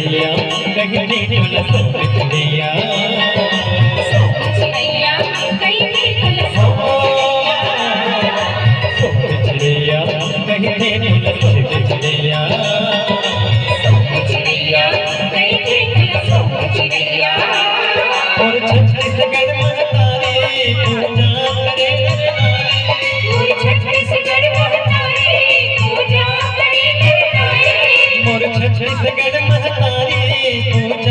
चिड़ैया कहीं देखल सब चिड़ैया चिड़ैया कहीं देखल सब चिड़ैया कहीं देखल सब चिड़ैया चिड़ैया कहीं देखल सब चिड़ैया और छत्तीसगढ़ महतारी पूजा करे नर नारी मोर छत्तीसगढ़ महतारी पूजा करे नर नारी मोर छत्तीसगढ़ महतारी पूजा